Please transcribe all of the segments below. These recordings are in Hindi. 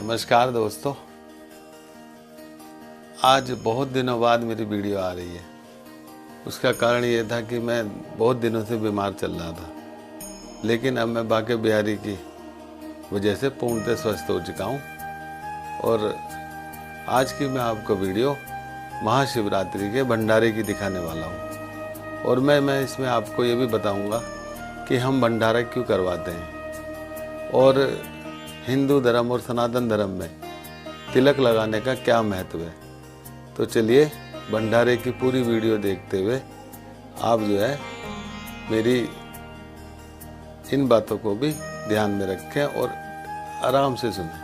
नमस्कार दोस्तों, आज बहुत दिनों बाद मेरी वीडियो आ रही है। उसका कारण ये था कि मैं बहुत दिनों से बीमार चल रहा था, लेकिन अब मैं बांके बिहारी की वजह से पूर्णतः स्वस्थ हो चुका हूँ। और आज की मैं आपको वीडियो महाशिवरात्रि के भंडारे की दिखाने वाला हूँ। और मैं इसमें आपको ये भी बताऊँगा कि हम भंडारा क्यों करवाते हैं और हिंदू धर्म और सनातन धर्म में तिलक लगाने का क्या महत्व है। तो चलिए भंडारे की पूरी वीडियो देखते हुए आप जो है मेरी इन बातों को भी ध्यान में रखें और आराम से सुनें।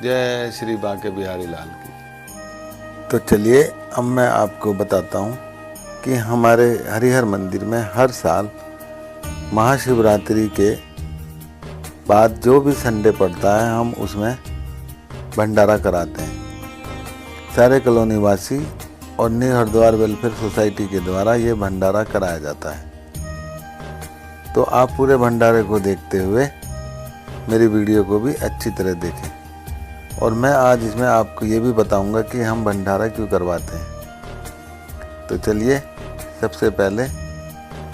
जय श्री बांके बिहारी लाल की। तो चलिए अब मैं आपको बताता हूँ कि हमारे हरिहर मंदिर में हर साल महाशिवरात्रि के बाद जो भी संडे पड़ता है हम उसमें भंडारा कराते हैं। सारे कॉलोनी वासी और न्यू हरिद्वार वेलफेयर सोसाइटी के द्वारा ये भंडारा कराया जाता है। तो आप पूरे भंडारे को देखते हुए मेरी वीडियो को भी अच्छी तरह देखें। और मैं आज इसमें आपको ये भी बताऊंगा कि हम भंडारा क्यों करवाते हैं। तो चलिए सबसे पहले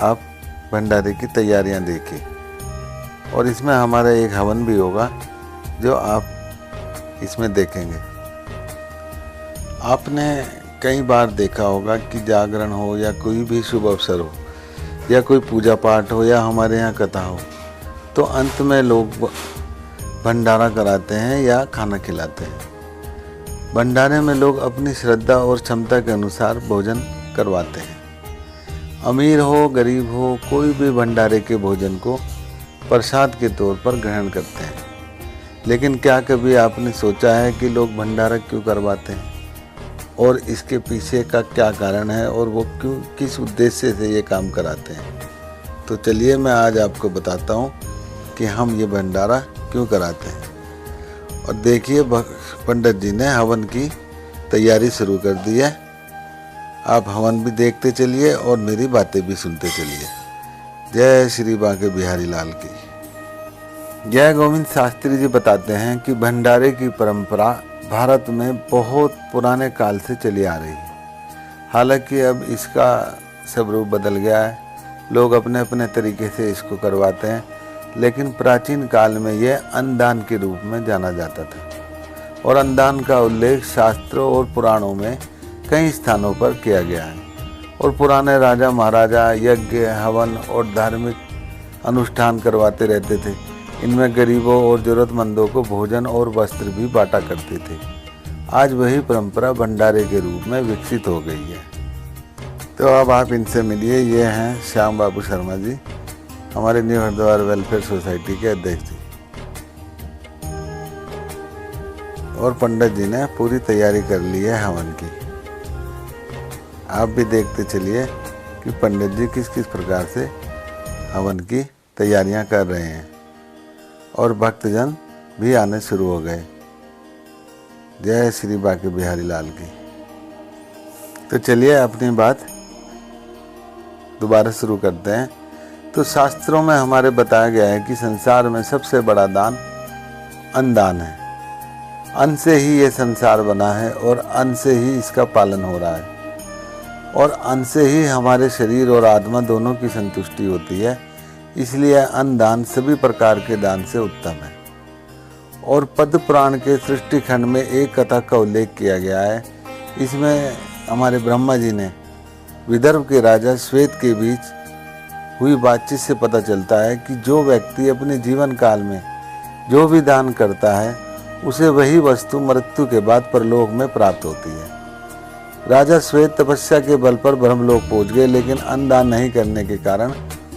आप भंडारे की तैयारियां देखिए। और इसमें हमारा एक हवन भी होगा जो आप इसमें देखेंगे। आपने कई बार देखा होगा कि जागरण हो या कोई भी शुभ अवसर हो या कोई पूजा पाठ हो या हमारे यहाँ कथा हो, तो अंत में लोग भंडारा कराते हैं या खाना खिलाते हैं। भंडारे में लोग अपनी श्रद्धा और क्षमता के अनुसार भोजन करवाते हैं। अमीर हो गरीब हो, कोई भी भंडारे के भोजन को प्रसाद के तौर पर ग्रहण करते हैं। लेकिन क्या कभी आपने सोचा है कि लोग भंडारा क्यों करवाते हैं और इसके पीछे का क्या कारण है और वो क्यों किस उद्देश्य से ये काम कराते हैं। तो चलिए मैं आज आपको बताता हूँ कि हम ये भंडारा क्यों कराते हैं। और देखिए पंडित जी ने हवन की तैयारी शुरू कर दी है। आप हवन भी देखते चलिए और मेरी बातें भी सुनते चलिए। जय श्री बांके बिहारी लाल की। जय गोविंद शास्त्री जी बताते हैं कि भंडारे की परंपरा भारत में बहुत पुराने काल से चली आ रही है। हालांकि अब इसका स्वरूप बदल गया है, लोग अपने अपने तरीके से इसको करवाते हैं, लेकिन प्राचीन काल में यह अन्नदान के रूप में जाना जाता था। और अन्नदान का उल्लेख शास्त्रों और पुराणों में कई स्थानों पर किया गया है। और पुराने राजा महाराजा यज्ञ हवन और धार्मिक अनुष्ठान करवाते रहते थे। इनमें गरीबों और ज़रूरतमंदों को भोजन और वस्त्र भी बांटा करते थे। आज वही परंपरा भंडारे के रूप में विकसित हो गई है। तो अब आप इनसे मिलिए। ये हैं श्याम बाबू शर्मा जी, हमारे न्यू हरिद्वार वेलफेयर सोसाइटी के अध्यक्ष जी। और पंडित जी ने पूरी तैयारी कर ली है हवन की। आप भी देखते चलिए कि पंडित जी किस किस प्रकार से हवन की तैयारियां कर रहे हैं। और भक्तजन भी आने शुरू हो गए। जय श्री बांके बिहारी लाल की। तो चलिए अपनी बात दोबारा शुरू करते हैं। तो शास्त्रों में हमारे बताया गया है कि संसार में सबसे बड़ा दान अन्नदान है। अन्न से ही ये संसार बना है और अन्न से ही इसका पालन हो रहा है। और अन्न से ही हमारे शरीर और आत्मा दोनों की संतुष्टि होती है। इसलिए अन्नदान सभी प्रकार के दान से उत्तम है। और पद्म पुराण के सृष्टि खंड में एक कथा का उल्लेख किया गया है। इसमें हमारे ब्रह्मा जी ने विदर्भ के राजा श्वेत के बीच हुई बातचीत से पता चलता है कि जो व्यक्ति अपने जीवन काल में जो भी दान करता है उसे वही वस्तु मृत्यु के बाद परलोक में प्राप्त होती है। राजा श्वेत तपस्या के बल पर ब्रह्मलोक पहुंच गए, लेकिन अन्नदान नहीं करने के कारण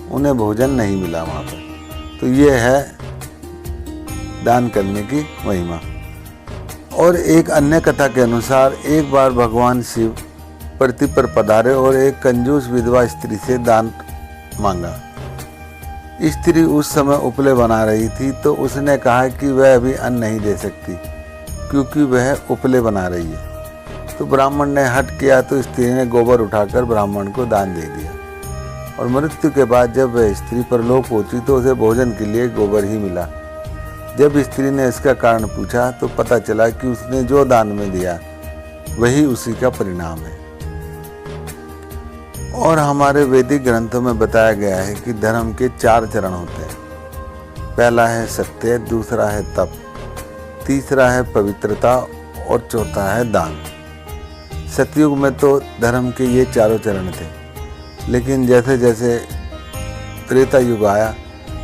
उन्हें भोजन नहीं मिला वहाँ पर। तो ये है दान करने की महिमा। और एक अन्य कथा के अनुसार एक बार भगवान शिव पृथ्वी पर पधारे और एक कंजूस विधवा स्त्री से दान मांगा। स्त्री उस समय उपले बना रही थी, तो उसने कहा कि वह अभी अन्न नहीं दे सकती क्योंकि वह उपले बना रही है। तो ब्राह्मण ने हट किया तो स्त्री ने गोबर उठाकर ब्राह्मण को दान दे दिया। और मृत्यु के बाद जब वह स्त्री परलोक पहुंची तो उसे भोजन के लिए गोबर ही मिला। जब स्त्री ने इसका कारण पूछा तो पता चला कि उसने जो दान में दिया वही उसी का परिणाम है। और हमारे वैदिक ग्रंथों में बताया गया है कि धर्म के 4 चरण होते हैं। पहला है सत्य, दूसरा है तप, तीसरा है पवित्रता और चौथा है दान। सतयुग में तो धर्म के ये चारों चरण थे, लेकिन जैसे जैसे त्रेता युग आया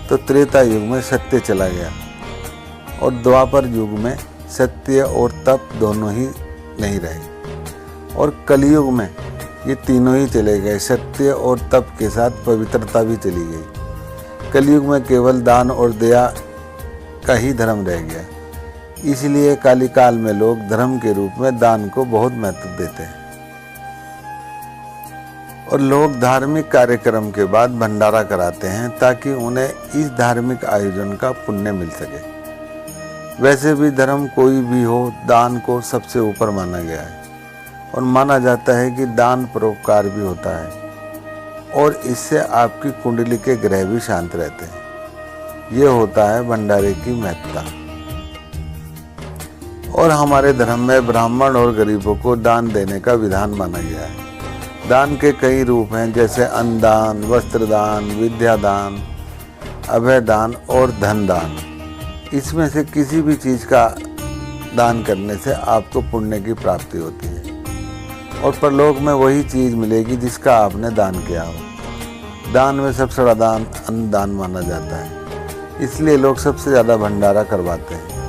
तो त्रेता युग में सत्य चला गया और द्वापर युग में सत्य और तप दोनों ही नहीं रहे और कलयुग में ये तीनों ही चले गए। सत्य और तप के साथ पवित्रता भी चली गई। कलयुग में केवल दान और दया का ही धर्म रह गया। इसलिए काली काल में लोग धर्म के रूप में दान को बहुत महत्व देते हैं और लोग धार्मिक कार्यक्रम के बाद भंडारा कराते हैं ताकि उन्हें इस धार्मिक आयोजन का पुण्य मिल सके। वैसे भी धर्म कोई भी हो, दान को सबसे ऊपर माना गया है और माना जाता है कि दान परोपकार भी होता है और इससे आपकी कुंडली के ग्रह भी शांत रहते हैं। ये होता है भंडारे की महत्ता। और हमारे धर्म में ब्राह्मण और गरीबों को दान देने का विधान माना गया है। दान के कई रूप हैं, जैसे अन्नदान, वस्त्रदान, विद्यादान, अभयदान और धन दान। इसमें से किसी भी चीज़ का दान करने से आपको पुण्य की प्राप्ति होती है और परलोक में वही चीज़ मिलेगी जिसका आपने दान किया हो। दान में सबसे बड़ा दान अन्नदान माना जाता है, इसलिए लोग सबसे ज़्यादा भंडारा करवाते हैं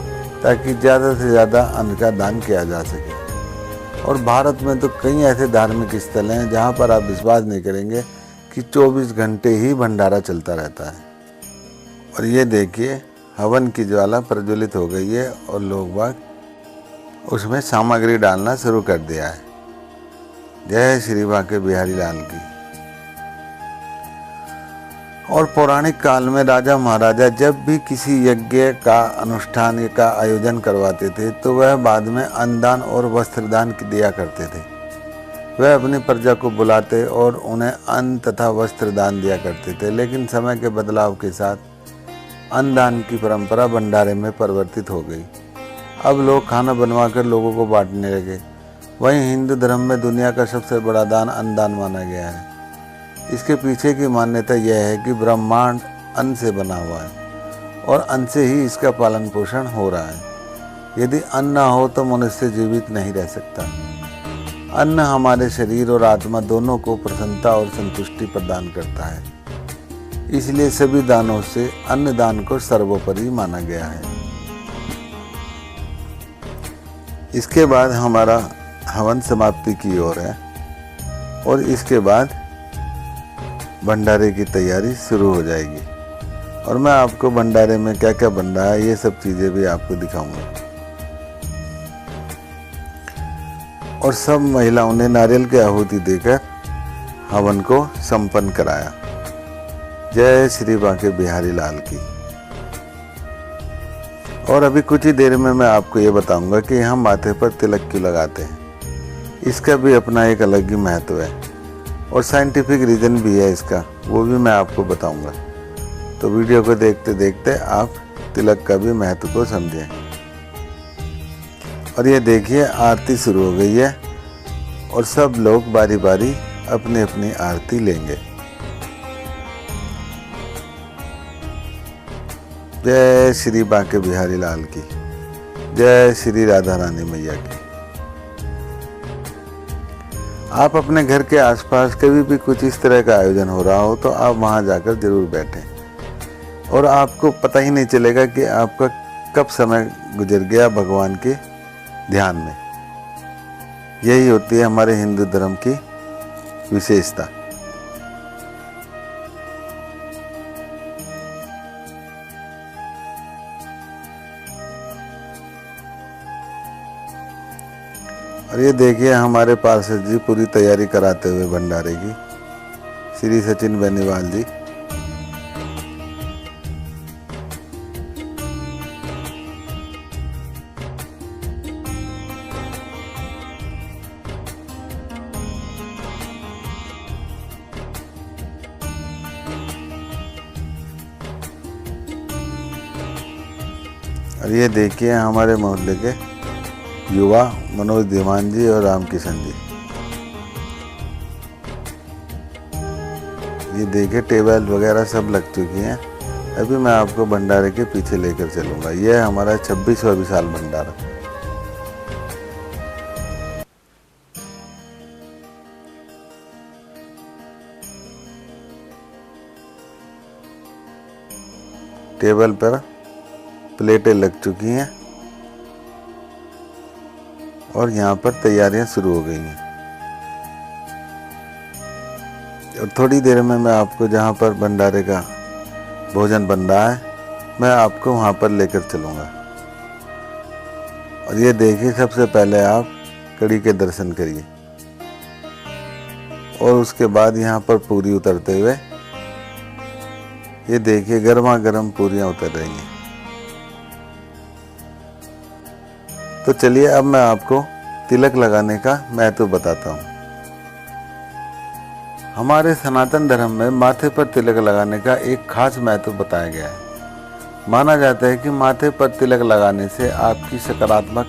ताकि ज़्यादा से ज़्यादा अन्न का दान किया जा सके। और भारत में तो कई ऐसे धार्मिक स्थल हैं जहाँ पर आप विश्वास नहीं करेंगे कि 24 घंटे ही भंडारा चलता रहता है। और ये देखिए, हवन की ज्वाला प्रज्वलित हो गई है और लोग बाग उसमें सामग्री डालना शुरू कर दिया है। जय श्री बांके बिहारी लाल की। और पौराणिक काल में राजा महाराजा जब भी किसी यज्ञ का अनुष्ठान का आयोजन करवाते थे तो वह बाद में अन्नदान और वस्त्रदान दिया करते थे। वह अपनी प्रजा को बुलाते और उन्हें अन्न तथा वस्त्रदान दिया करते थे। लेकिन समय के बदलाव के साथ अन्नदान की परंपरा भंडारे में परिवर्तित हो गई। अब लोग खाना बनवाकर लोगों को बांटने लगे। वहीं हिंदू धर्म में दुनिया का सबसे बड़ा दान अन्नदान माना गया है। इसके पीछे की मान्यता यह है कि ब्रह्मांड अन्न से बना हुआ है और अन्न से ही इसका पालन पोषण हो रहा है। यदि अन्न ना हो तो मनुष्य जीवित नहीं रह सकता। अन्न हमारे शरीर और आत्मा दोनों को प्रसन्नता और संतुष्टि प्रदान करता है। इसलिए सभी दानों से अन्न दान को सर्वोपरि माना गया है। इसके बाद हमारा हवन समाप्ति की ओर है और इसके बाद भंडारे की तैयारी शुरू हो जाएगी और मैं आपको भंडारे में क्या क्या बन रहा है ये सब चीज़ें भी आपको दिखाऊंगा। और सब महिलाओं ने नारियल की आहुति देकर हवन को संपन्न कराया। जय श्री बांके बिहारी लाल की। और अभी कुछ ही देर में मैं आपको ये बताऊंगा कि हम माथे पर तिलक क्यों लगाते हैं। इसका भी अपना एक अलग ही महत्व है और साइंटिफिक रीज़न भी है इसका, वो भी मैं आपको बताऊंगा। तो वीडियो को देखते देखते आप तिलक का भी महत्व को समझें। और ये देखिए, आरती शुरू हो गई है और सब लोग बारी बारी अपनी अपनी आरती लेंगे। जय श्री बांके बिहारी लाल की। जय श्री राधा रानी मैया की। आप अपने घर के आसपास कभी भी कुछ इस तरह का आयोजन हो रहा हो तो आप वहां जाकर जरूर बैठें और आपको पता ही नहीं चलेगा कि आपका कब समय गुजर गया भगवान के ध्यान में। यही होती है हमारे हिंदू धर्म की विशेषता। और ये देखिए, हमारे पार्षद जी पूरी तैयारी कराते हुए भंडारे की, श्री सचिन बेनीवाल जी। और ये देखिए हमारे मोहल्ले के युवा मनोज धीमान जी और राम किशन जी। ये देखिए टेबल वगैरह सब लग चुकी हैं। अभी मैं आपको भंडारे के पीछे लेकर चलूँगा। ये है हमारा 26वां विशाल भंडारा। टेबल पर प्लेटें लग चुकी हैं और यहाँ पर तैयारियां शुरू हो गई हैं। और थोड़ी देर में मैं आपको जहाँ पर भंडारे का भोजन बन रहा है, मैं आपको वहाँ पर लेकर चलूँगा। और ये देखिए, सबसे पहले आप कड़ी के दर्शन करिए और उसके बाद यहाँ पर पूरी उतरते हुए ये देखिए गर्मा गर्म पूरियाँ उतर रही हैं। तो चलिए अब मैं आपको तिलक लगाने का महत्व बताता हूँ। हमारे सनातन धर्म में माथे पर तिलक लगाने का एक खास महत्व बताया गया है। माना जाता है कि माथे पर तिलक लगाने से आपकी सकारात्मक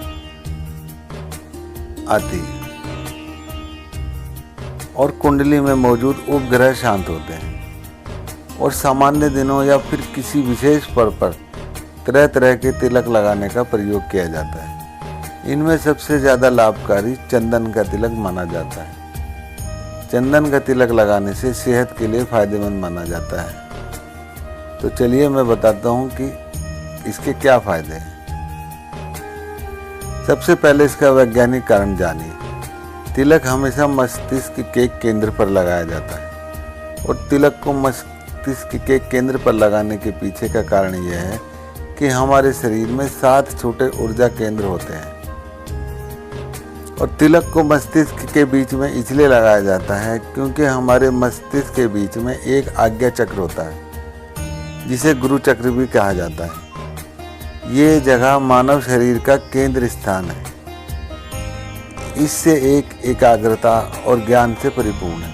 आती है और कुंडली में मौजूद उपग्रह शांत होते हैं और सामान्य दिनों या फिर किसी विशेष पर्व पर तरह तरह के तिलक लगाने का प्रयोग किया जाता है। इनमें सबसे ज़्यादा लाभकारी चंदन का तिलक माना जाता है। चंदन का तिलक लगाने से सेहत के लिए फायदेमंद माना जाता है। तो चलिए मैं बताता हूँ कि इसके क्या फायदे हैं। सबसे पहले इसका वैज्ञानिक कारण जानिए। तिलक हमेशा मस्तिष्क के केंद्र पर लगाया जाता है और तिलक को मस्तिष्क के केंद्र पर लगाने के पीछे का कारण यह है कि हमारे शरीर में 7 छोटे ऊर्जा केंद्र होते हैं और तिलक को मस्तिष्क के बीच में इसलिए लगाया जाता है क्योंकि हमारे मस्तिष्क के बीच में एक आज्ञा चक्र होता है जिसे गुरु चक्र भी कहा जाता है। ये जगह मानव शरीर का केंद्र स्थान है। इससे एक एकाग्रता और ज्ञान से परिपूर्ण है।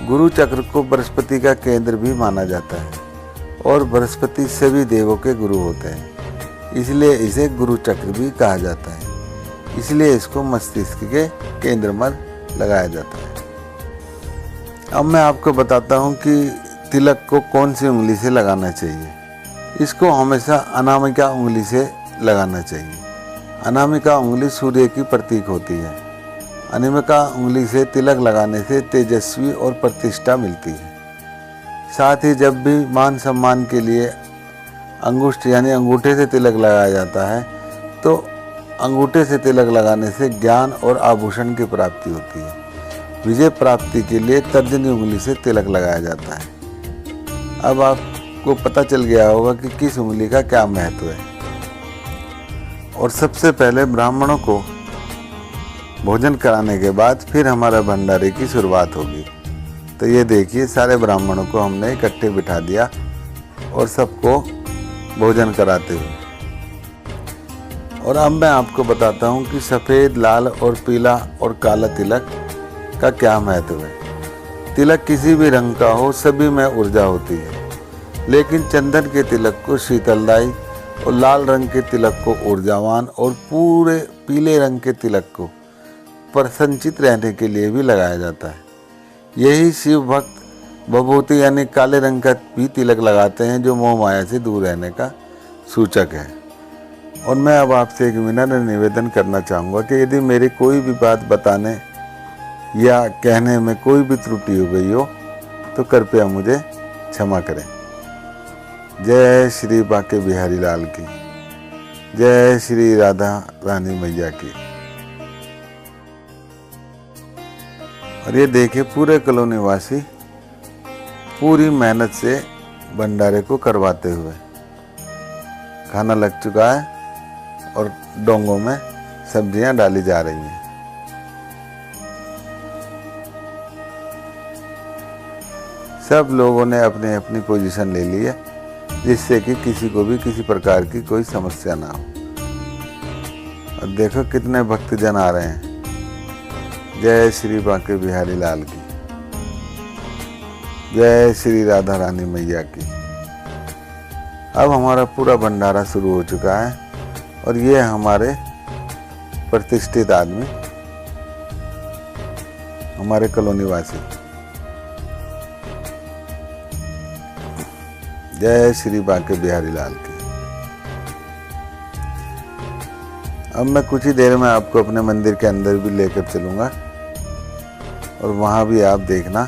गुरु चक्र को बृहस्पति का केंद्र भी माना जाता है और बृहस्पति सभी देवों के गुरु होते हैं, इसलिए इसे गुरु चक्र भी कहा जाता है। इसलिए इसको मस्तिष्क के केंद्र में लगाया जाता है। अब मैं आपको बताता हूँ कि तिलक को कौन सी उंगली से लगाना चाहिए। इसको हमेशा अनामिका उंगली से लगाना चाहिए। अनामिका उंगली सूर्य की प्रतीक होती है। अनामिका उंगली से तिलक लगाने से तेजस्वी और प्रतिष्ठा मिलती है। साथ ही जब भी मान सम्मान के लिए अंगुष्ठ यानी अंगूठे से तिलक लगाया जाता है तो अंगूठे से तिलक लगाने से ज्ञान और आभूषण की प्राप्ति होती है। विजय प्राप्ति के लिए तर्जनी उंगली से तिलक लगाया जाता है। अब आपको पता चल गया होगा कि किस उंगली का क्या महत्व है। और सबसे पहले ब्राह्मणों को भोजन कराने के बाद फिर हमारा भंडारे की शुरुआत होगी। तो ये देखिए सारे ब्राह्मणों को हमने इकट्ठे बिठा दिया और सबको भोजन कराते हुए। और अब मैं आपको बताता हूँ कि सफ़ेद, लाल और पीला और काला तिलक का क्या महत्व है। तिलक किसी भी रंग का हो, सभी में ऊर्जा होती है, लेकिन चंदन के तिलक को शीतलदायी और लाल रंग के तिलक को ऊर्जावान और पूरे पीले रंग के तिलक को प्रसन्नचित रहने के लिए भी लगाया जाता है। यही शिव भक्त विभूति यानी काले रंग का भी तिलक लगाते हैं जो मोह माया से दूर रहने का सूचक है। और मैं अब आपसे एक विनम्र निवेदन करना चाहूँगा कि यदि मेरी कोई भी बात बताने या कहने में कोई भी त्रुटि हो गई हो तो कृपया मुझे क्षमा करें। जय श्री बांके बिहारी लाल की, जय श्री राधा रानी मैया की। और ये देखिए पूरे कॉलोनी वासी पूरी मेहनत से भंडारे को करवाते हुए। खाना लग चुका है और डोंगों में सब्जियां डाली जा रही हैं। सब लोगों ने अपनी अपनी पोजीशन ले ली है जिससे कि किसी को भी किसी प्रकार की कोई समस्या ना हो। और देखो कितने भक्तजन आ रहे हैं। जय श्री बांके बिहारी लाल की, जय श्री राधा रानी मैया की। अब हमारा पूरा भंडारा शुरू हो चुका है और ये हमारे प्रतिष्ठित आदमी, हमारे कॉलोनी वासी। जय श्री बांके बिहारी लाल की। अब मैं कुछ ही देर में आपको अपने मंदिर के अंदर भी लेकर चलूँगा और वहाँ भी आप देखना।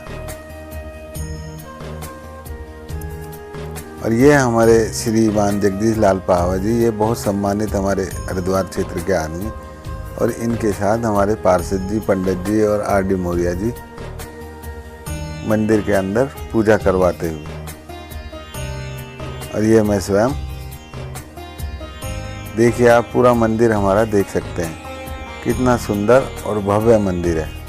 और ये हमारे श्रीमान जगदीश लाल पाहवा जी, ये बहुत सम्मानित हमारे हरिद्वार क्षेत्र के आदमी, और इनके साथ हमारे पार्षद जी, पंडित जी और आर.डी. मौर्य जी मंदिर के अंदर पूजा करवाते हुए। और ये मैं स्वयं, देखिए आप पूरा मंदिर हमारा देख सकते हैं, कितना सुंदर और भव्य मंदिर है।